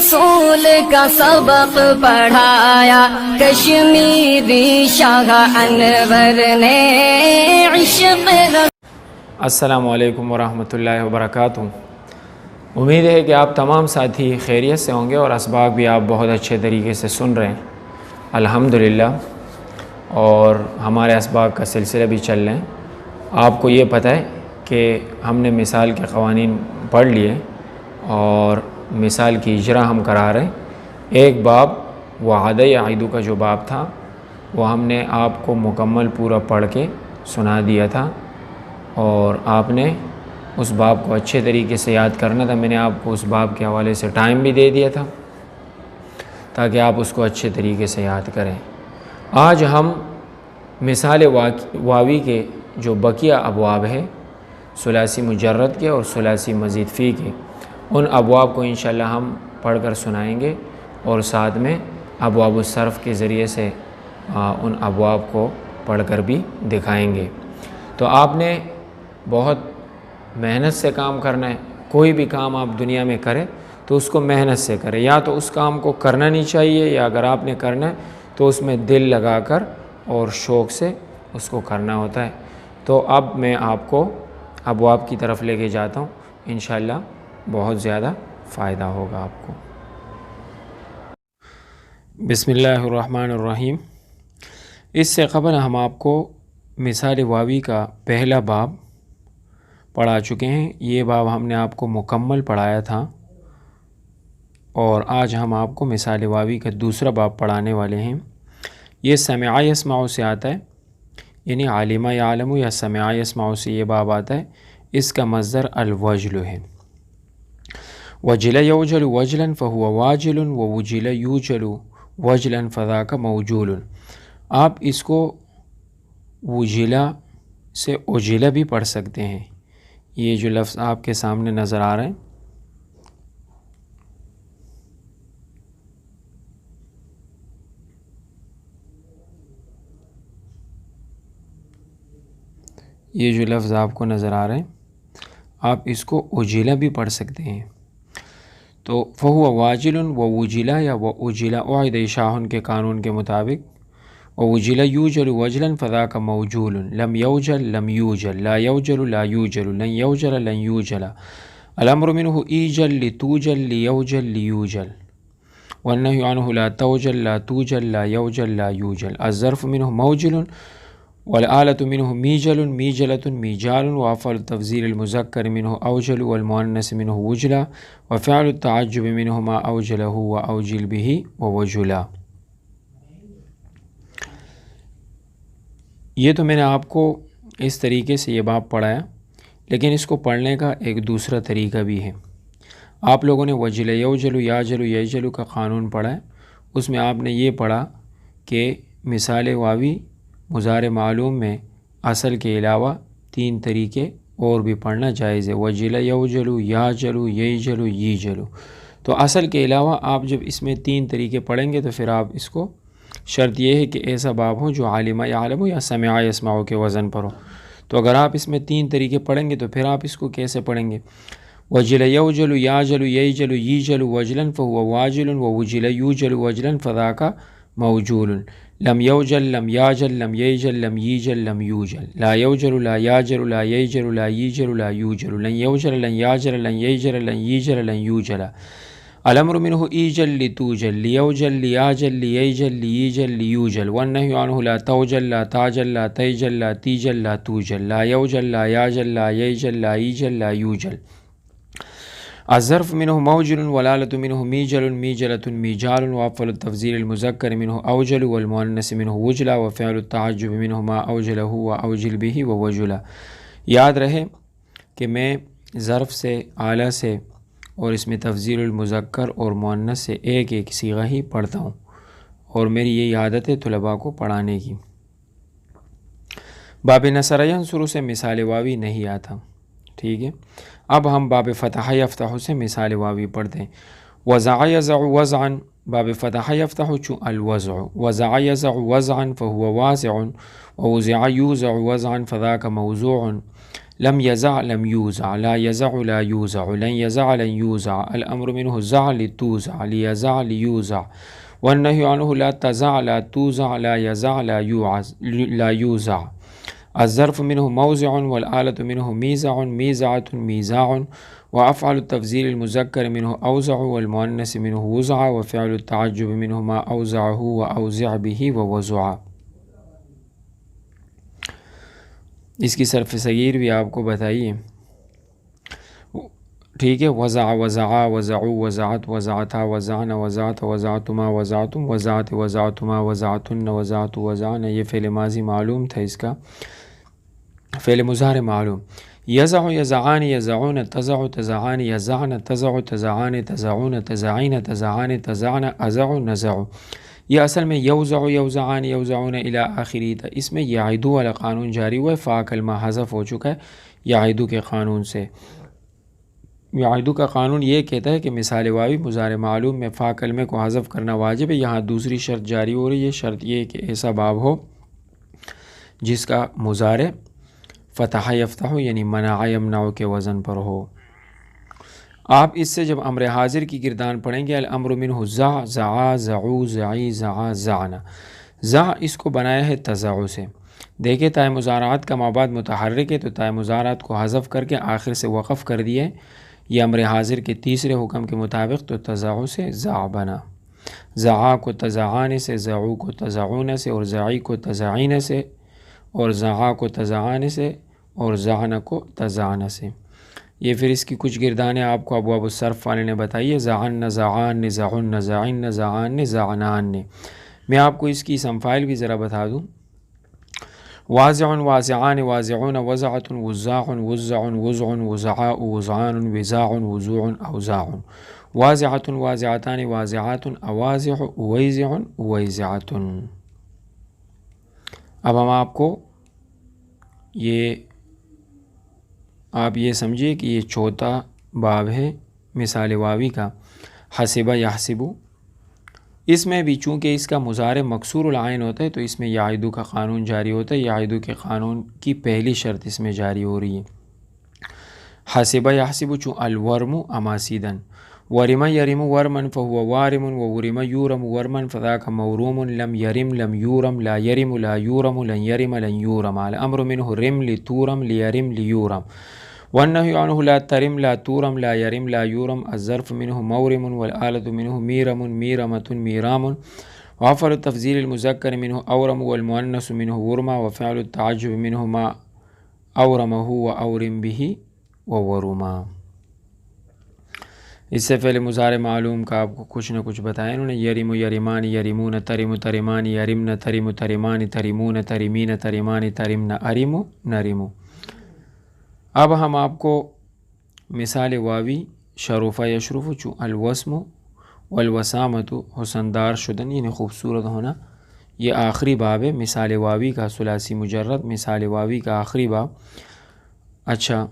اصول کا سبق پڑھایا کشمیری شاہ انور نے عشق السلام علیکم ورحمۃ اللہ وبرکاتہ۔ امید ہے کہ آپ تمام ساتھی خیریت سے ہوں گے اور اسباق بھی آپ بہت اچھے طریقے سے سن رہے ہیں الحمدللہ، اور ہمارے اسباق کا سلسلہ بھی چل رہے ہیں۔ آپ کو یہ پتہ ہے کہ ہم نے مثال کے قوانین پڑھ لیے اور مثال کی اجراء ہم کرا رہے ہیں۔ ایک باب وعدہ یعیدو کا جو باب تھا وہ ہم نے آپ کو مکمل پورا پڑھ کے سنا دیا تھا، اور آپ نے اس باب کو اچھے طریقے سے یاد کرنا تھا۔ میں نے آپ کو اس باب کے حوالے سے ٹائم بھی دے دیا تھا تاکہ آپ اس کو اچھے طریقے سے یاد کریں۔ آج ہم مثال واوی کے جو بقیہ ابواب ہے، ثلاثی مجرد کے اور ثلاثی مزید فی کے، ان ابواب کو انشاء ہم پڑھ کر سنائیں گے، اور ساتھ میں ابواب الصرف کے ذریعے سے ان ابواب کو پڑھ کر بھی دکھائیں گے۔ تو آپ نے بہت محنت سے کام کرنا ہے۔ کوئی بھی کام آپ دنیا میں کریں تو اس کو محنت سے کریں، یا تو اس کام کو کرنا نہیں چاہیے، یا اگر آپ نے کرنا ہے تو اس میں دل لگا کر اور شوق سے اس کو کرنا ہوتا ہے۔ تو اب میں آپ کو ابواب کی طرف لے کے جاتا ہوں، انشاءاللہ بہت زیادہ فائدہ ہوگا آپ کو۔ بسم اللہ الرحمن الرحیم۔ اس سے قبل ہم آپ کو مثال واوی کا پہلا باب پڑھا چکے ہیں۔ یہ باب ہم نے آپ کو مکمل پڑھایا تھا، اور آج ہم آپ کو مثال واوی کا دوسرا باب پڑھانے والے ہیں۔ یہ سمع یسمع سے آتا ہے، یعنی عالم یعلم یا سمع یسمع سے یہ باب آتا ہے۔ اس کا مصدر الوجل ہے۔ وجل یوجل وجلا فہو واجل ووجل یوجل وجلا فذاک موجول۔ آپ اس کو وجلا سے اجلا بھی پڑھ سکتے ہیں۔ یہ جو لفظ آپ کے سامنے نظر آ رہے ہیں، یہ جو لفظ آپ کو نظر آ رہے ہیں، آپ اس کو اجلا بھی پڑھ سکتے ہیں۔ تو فہو واجل و وجلا یا و اجلا اعید شاہ کے قانون کے مطابق، ووجل یوجل وجلا فذاک موجول، لم یوجل لم یوجل، لا یوجل لا یوجل، لن یوجل لن یوجل، الامر منہ ایجل لتوجل لیوجل لیوجل، والنہی عنہ لا توجل لا توجل لا یوجل لا یوجل، الظرف منہ موجل والآلۃ منہ میجل میجلۃ میجال، وافعل التفضیل المذکر منہ اوجل والمؤنث منہ وجلا، وفعل التعجب منہ ما اوجلہ واوجل بہ ووجلا۔ یہ تو میں نے آپ کو اس طریقے سے یہ باب پڑھایا، لیکن اس کو پڑھنے کا ایک دوسرا طریقہ بھی ہے۔ آپ لوگوں نے وجل یوجل یاجل یجل کا قانون پڑھا ہے، اس میں آپ نے یہ پڑھا کہ مثال واوی مضارع معلوم میں اصل کے علاوہ 3 طریقے اور بھی پڑھنا جائز ہے، وجل یوجل یاجل یجل یجل۔ تو اصل کے علاوہ آپ جب اس میں 3 طریقے پڑھیں گے تو پھر آپ اس کو، شرط یہ ہے کہ ایسا باب ہو جو عالم یعلم یا سمع یسمع کے وزن پر ہو۔ تو اگر آپ اس میں 3 طریقے پڑھیں گے تو پھر آپ اس کو کیسے پڑھیں گے؟ وجل یوجل یاجل یجل یجل وجلا فهو واجل ووجل یوجل وجلا فذاک موجول، لم یوجل لم یاجل لم یجل لم یجل لم یوجل، لا یوجل لا یاجل لا یجل لا یجل لا یوجل، لن یوجل لن یاجل لن یجل لن یجل لن یوجل، الامر منہ ایجل لتوجل لیوجل لیاجل لیجل لیجل لیوجل، والنہی عنہ لا توجل لا تاجل لا تیجل لا تیجل لا توجل، لا یوجل لا یاجل لا یجل لا یجل لا یوجل، الظرف منہ موجل والآلۃ منہ میجل میجلۃ میجال، وافعل التفضیل المذکر منہ اوجل والمؤنث منہ وجلا، وفعل التعجب منہ ما اوجلہ واوجل بہ ووجلا۔ یاد رہے کہ میں ظرف سے، اعلیٰ سے اور اس میں تفضیل المذکر اور مؤنث سے ایک ایک صیغہ ہی پڑھتا ہوں، اور میری یہی عادت ہے طلباء کو پڑھانے کی۔ باب نصر ینصر سے مثال واوی نہیں آتا، ٹھیک ہے۔ اب ہم باب فتح یفتح سے مثال واوی پڑھتے ہیں۔ وضع یضع وضعا، باب فتح یفتح چون الوضع، وضع یضع وضعا فهو واسع، ووضع یوضع وضعا فذاک موضوع، لم یزع لم یوزع، لا یزع لا یوزع، لن یزع لن یوزع، الامر منه زع لتوزع، لیزع لیوزع، والنهی عنه لا تزع لا توزع، لا یزع لا یوزع، الظرف منه موضع والآلة منه میزع میزعة میزاع، وافعل التفضیل المذکر منه اوزع والمؤنث منه وزع، وفعل التعجب منه ما اوزعه واوزع به ووزع۔ اس کی صرف صغیر بھی آپ کو بتائیے، ٹھیک ہے، وزع وزعا وزعوا وزعت وزعتا وزعن وزعت وزعتما وزعتم وزعت وزعتما وزعتن وزعت وزعن، یہ فعل ماضی معلوم تھا، اس کا فعل مضارع معلوم۔ یزع یزعان یزعون تزع تزعان یزعن تزع تزعان تزعون تزعین تزعان تزعن ازع نزع، یہ اصل میں یوزع یوزعان یوزعون الی آخری تھا، اس میں یعیدو والا قانون جاری ہوا ہے، فا کلمہ حذف ہو چکا ہے یعیدو کے قانون سے۔ یعیدو کا قانون یہ کہتا ہے کہ مثال واوی مضارع معلوم میں فا کلمے کو حذف کرنا واجب ہے۔ یہاں دوسری شرط جاری ہو رہی ہے، شرط یہ کہ ایسا باب ہو جس کا مضارع فتح یفتح یعنی منع یمنع کے وزن پر ہو۔ آپ اس سے جب امر حاضر کی گردان پڑھیں گے، الامر منہ زع زعا زعو زعی زعا زعنا، زع اس کو بنایا ہے تزع سے۔ دیکھیں تائے مضارعات کا مابعد متحرک ہے تو تائے مضارعات کو حذف کر کے آخر سے وقف کر دیا ہے، یہ امر حاضر کے تیسرے حکم کے مطابق، تو تزع سے زع بنا۔ زعا کو تزعان سے، زعو کو تزعون سے، اور زعی کو تزعین سے، اور زعا کو تزعان سے، اور زعن کو تزعن سے۔ یہ پھر اس کی کچھ گردانیں آپ کو ابواب الصرف والے نے بتائی ہے، زعن زعان نزعن زعن زعان زعنان نے۔ میں آپ کو اس کی اسم فاعل بھی ذرا بتا دوں، واضع واضعان واضعون وزعۃ وزاع وزع وزع وزعاء وزعان وزاع وزوع اوزاع، واضعۃ واضعتان واضعات اواضع اویزع اویزعۃ۔ اب ہم آپ کو آپ یہ سمجھیے کہ یہ چوتھا باب ہے مثال واوی کا، حسبہ یحسبو۔ اس میں بھی چونکہ اس کا مضارع مکسور العین ہوتا ہے تو اس میں یعیدو کا قانون جاری ہوتا ہے، یعیدو کے قانون کی پہلی شرط اس میں جاری ہو رہی ہے۔ حسبہ یحسبو چون الورم اماسیدن، ورم یرم ورمن فهو وارم، وورم یورم ورمن فذاک موروم، لم یرم لم یورم لا یرم لا یورم لن یرم لن یورم، الامر منه رم لتورم لیرم لیورم، والنهی عنه لا ترم لا تورم لا یرم لا یورم، الظرف منه مورم والآلة منه میرم میرمة میرام، وافعل التفضیل المذکر منه اورم والمؤنث منه ورما، وفعل التعجب منه ما اورمه واورم به وورما۔ اس سے پہلے مضارع معلوم کا آپ کو کچھ نہ کچھ بتایا انہوں نے، یرم یرمان یرمون ترم ترمان یرمن ترم ترمان ترمون ترمین ترمان ترمن ارم نرم۔ اب ہم آپ کو مثال واوی شروف یشرف چو الوسم والوسامت حسندار شدن یعنی خوبصورت ہونا، یہ آخری باب ہے مثال واوی کا، ثلاثی مجرد مثال واوی کا آخری باب۔ اچھا،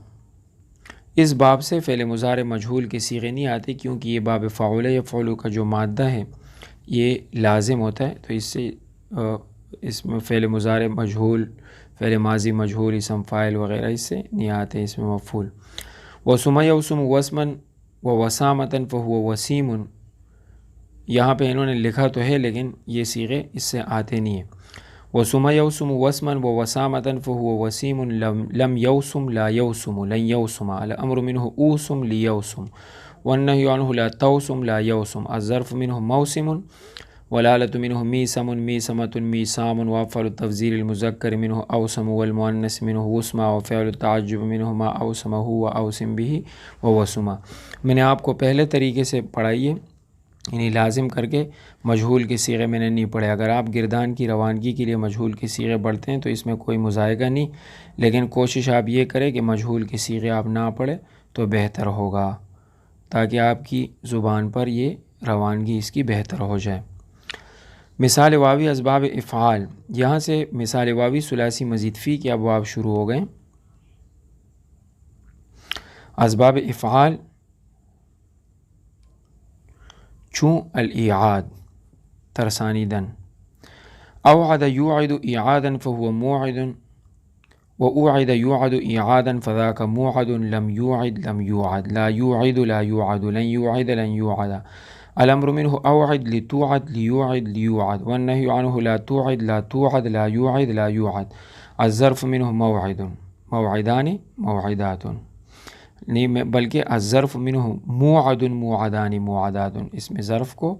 اس باب سے فعل مضارع مجہول کے صیغے نہیں آتے کیونکہ یہ باب فعول یفعل کا جو مادہ ہے یہ لازم ہوتا ہے، تو اس سے اس میں فعل مضارع مجہول، فعل ماضی مجہول، اسم فاعل وغیرہ اس سے نہیں آتے، اس میں مفعول۔ وسم یوسم وسما ووسامة فهو وسیم، یہاں پہ انہوں نے لکھا تو ہے لیکن یہ صیغے اس سے آتے نہیں ہیں۔ وسم یوسم وسما ووسامة فهو وسیم، لم یوسم لا یوسم لن یوسم، الامر منه اوسم لیوسم، والنهی عنه لا توسم لا یوسم، الظرف منه موسم والآلة منه میسم میسمة میسام، وافعل التفضیل المذکر منه اوسم والمؤنث منه وسما، وفعل التعجب منه ما اوسمه واوسم به ووسما۔ میں نے آپ کو پہلے طریقے سے پڑھائی ہے، یعنی لازم کر کے مجہول کے صیغے میں نے نہیں پڑھے۔ اگر آپ گردان کی روانگی کے لیے مجہول کے صیغے پڑھتے ہیں تو اس میں کوئی مضائقہ نہیں، لیکن کوشش آپ یہ کریں کہ مجہول کے صیغے آپ نہ پڑھیں تو بہتر ہوگا، تاکہ آپ کی زبان پر یہ روانگی اس کی بہتر ہو جائے۔ مثال واوی اسباب افعال، یہاں سے مثال واوی ثلاثی مزید فی کے ابواب شروع ہو گئے۔ اسباب افعال چون الایعاد ترسانیدن، اوعد یوعد اعادا فهو موعد، وأوعد يوعد إعادا فذاك موعد لم يوعد لم يوعد لا يوعد لا يوعد لن يوعد لن يوعد الأمر منه أوعد لتوعد ليوعد ليوعد والنهي عنه لا توعد لا توعد لا يوعد لا يوعد الظرف منه موعد موعدان موعدات نہیں بلکہ الظرف منه موعد موعدان موعدات، اس میں ظرف کو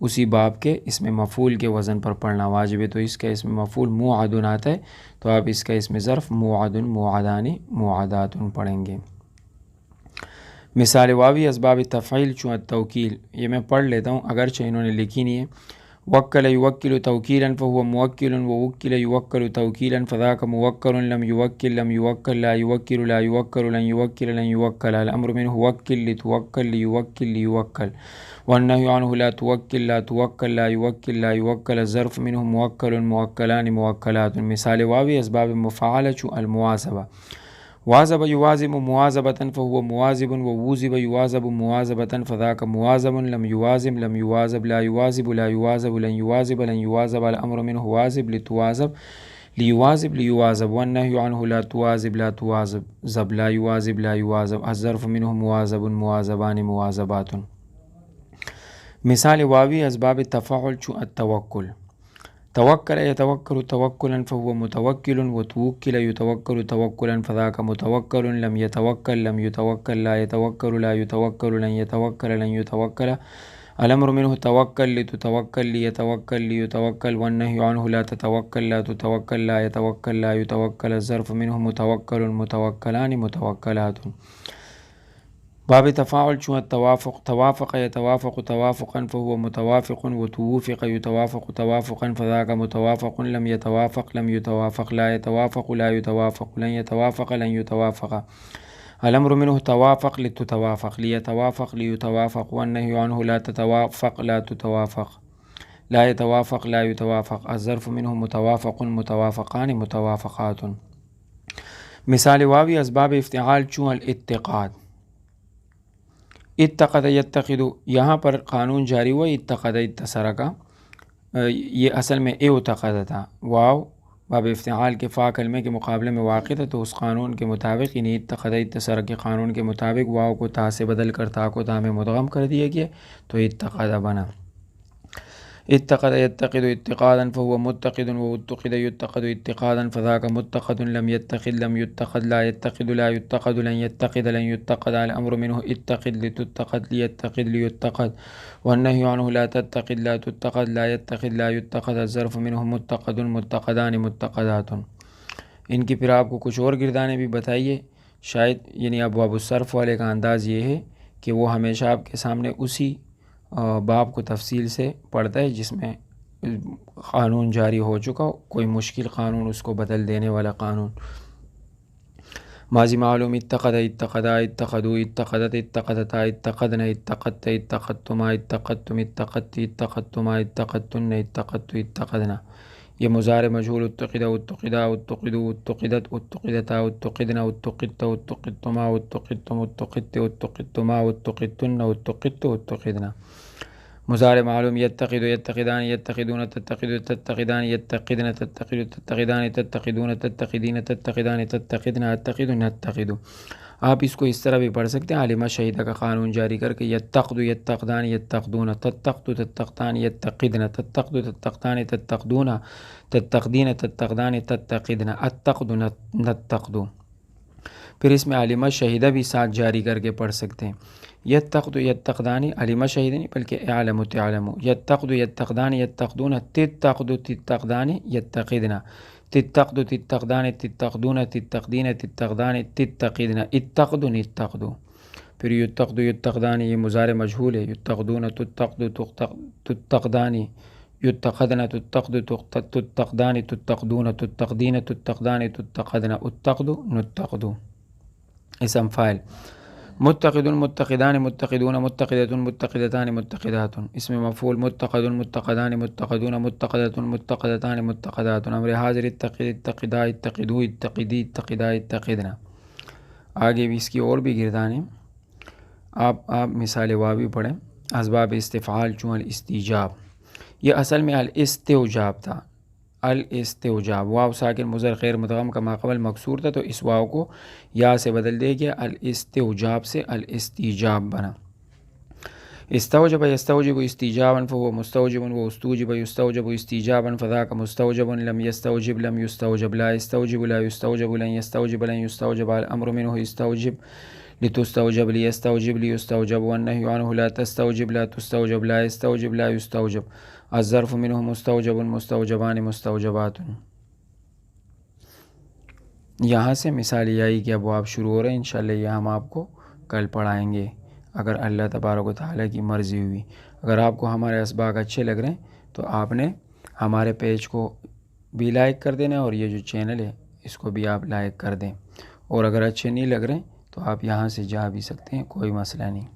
اسی باب کے اس میں مفعول کے وزن پر پڑھنا واجب ہے، تو اس کا اس میں مفعول موعد آتا ہے تو آپ اس کا اس میں ظرف موعد موعدان موعدات پڑھیں گے۔ مثال واوی اسباب تفعیل چون التوکیل، یہ میں پڑھ لیتا ہوں اگرچہ انہوں نے لکھی نہیں ہے۔ وکل یوکل توکیلا فهو موکل ووکل یوکل توکیلا فذاک موکل لم یوکل لم یوکل لا یوکل لا یوکل لن یوکل لن یوکل الامر منه وکل لتوکل لیوکل لیوکل والنهی عنه لا توکل لا توکل لا یوکل لا یوکل الظرف منه موکل موکلان موکلات۔ مثال واوی اسباب مفعلہ چون المواظبہ، واظب یواظب مواظبة فهو مواظب ووظب یواظب مواظبة فذاك مواظب لم یواظب لم یواظب لا یواظب لا یواظب لن یواظب لن یواظب الامر منه واظب لتواظب لیواظب لیواظب والنهی عنه لا تواظب لا تواظب لا یواظب لا یواظب الظرف منه مواظب مواظبان مواظبات۔ مثال واوی اسباب تفاعل چون التوکل، توکل یتوکل توکلا فهو متوکل وتوکل یتوکل توکلا فذاک متوکل لم یتوکل لم یتوکل لا یتوکل لا یتوکل لن یتوکل لن یتوکل الامر منه توکل لتتوکل لیتوکل لیتوکل والنهی عنه لا تتوکل لا تتوکل لا یتوکل لا یتوکل الظرف منه متوکل متوکلان متوکلات۔ باب تفاعل چون التوافق، توافق يتوافق توافقا فهو متوافق وتوافق يتوافق توافقا فذاك متوافق لم يتوافق لم يتوافق لا يتوافق لا يتوافق لن يتوافق لن يتوافق الامر منه توافق لتتوافق ليتوافق ليتوافق والنهي عنه لا تتوافق لا تتوافق لا يتوافق لا يتوافق الظرف منه متوافق متوافقان متوافقات۔ مثال واوی اسباب افتعال چون الاتقاد، اتقد یتقد، یہاں پر قانون جاری ہوا اتقد اتصر کا، یہ اصل میں اعتقد تھا، واو باب افتعال کے فا کلمے کے مقابلے میں واقع تھا تو اس قانون کے مطابق یعنی اتقد اتصر کے قانون کے مطابق واو کو تا سے بدل کر تا کو تا میں مدغم کر دیا گیا تو اتقد بنا۔ اتقد يتقد اتقادا فهو متقد واتقد يتقد اتقادا فذاك متقد لم يتقد لم يتقد لا يتقد لا يتقد لن يتقد لن يتقد الامر منه اتقد لتتقد ليتقد ليتقد والنهي عنه لا تتقد لا تتقد لا يتقد لا يتقد الظرف منه متقد متقدان متقدات۔ ان کی پھر آپ کو کچھ اور گردانے بھی بتائیے، شاید یعنی ابواب الصرف والے کا انداز یہ ہے کہ وہ ہمیشہ آپ کے سامنے اسی باب کو تفصیل سے پڑھتا ہے جس میں قانون جاری ہو چکا ہو، کوئی مشکل قانون اس کو بدل دینے والا قانون۔ ماضی معلوم اتقد اتقدا اتقدوا اتقدت اتقدتا اتقدن اتقدت اتقدتما اتقدتم اتقدت اتقدتما اتقدتن اتقدت اتقدنا۔ یہ مضارع مجہول اتقدا اتقدا اتقدوا اتقدت اتقدتا اتقدنا اتقدت اتقدتما اتقدتم اتقدت اتقدتما اتقدتن اتقدت اتقدنا۔ مضارع معلوم یتقد یتقدان یتقدون تتقد تتقدان یتقدن تتقد تتقدان تتقدون تتقدین تتقدان تتقدن اتقد نتقد۔ آپ اس کو اس طرح بھی پڑھ سکتے ہیں عالمہ شہیدہ کا قانون جاری کر کے یتقد یتقدان یتقدون تتقد تتقدان یتقدن تتقد تتقدان تتقدون تتقدین تتقدان تتقدن اتقد نتقد۔ پھر اس میں عالمہ شہیدہ بھی ساتھ جاری کر کے پڑھ سکتے ہیں، یتقد یتقدانی عالمہ شہیدہ نہیں بلکہ اعلم تعلم، یتقد یتقدان یتقدون تتقد تتقدان یتقدنا تتقد تتقدان تتقدون تتقدین تتقدان تتقدن اتقد نتقد۔ پھر یتقد یتقدان یہ مضارع مجہول ہے، یتقدون تتقد تتقدانی یتقدن تتقد تتقدان تتقدون تتقدین تتقدان تتقدن اتقد نتقد۔ اسم فاعل متقد متقدان متقدون متقدۃ متقدتان متقدات، اس میں مفعول متقد متقدان متقدون متقدۃ متقدتان متقدات، امر حاضر اتقد اتقدا اتقدو اتقدی اتقدا اتقدنا۔ آگے بھی اس کی اور بھی گردان ہیں، آپ مثال واوی پڑھیں۔ اسباب استفعال چون الاستیجاب، یہ اصل میں الاستوجاب تھا، الاستوجاب، واو ساکن مضر غیر مدغم کا ما قبل مکسور تھا تو اس واو کو یا سے بدل دیا گیا، الاستوجاب سے الاستیجاب بنا۔ استوجب یستوجب استیجابا فهو مستوجب واستوجب یستوجب استیجابا فذاك مستوجب، لم يستوجب لم يستوجب، لا يستوجب لا يستوجب، لن يستوجب لن يستوجب، الامر منه يستوجب لتستوجب ليستوجب ليستوجب، والنهي عنه لا تستوجب لا تستوجب، لا يستوجب لا يستوجب، الظرف منه مستوجب مستوجبان مستوجبات۔ یہاں سے مثال یائی کے ابواب شروع ہو رہے ہیں، انشاءاللہ یہ ہم آپ کو کل پڑھائیں گے اگر اللہ تبارک و تعالیٰ کی مرضی ہوئی۔ اگر آپ کو ہمارے اسباق اچھے لگ رہے ہیں تو آپ نے ہمارے پیج کو بھی لائک کر دینا، اور یہ جو چینل ہے اس کو بھی آپ لائک کر دیں، اور اگر اچھے نہیں لگ رہے ہیں تو آپ یہاں سے جا بھی سکتے ہیں، کوئی مسئلہ نہیں۔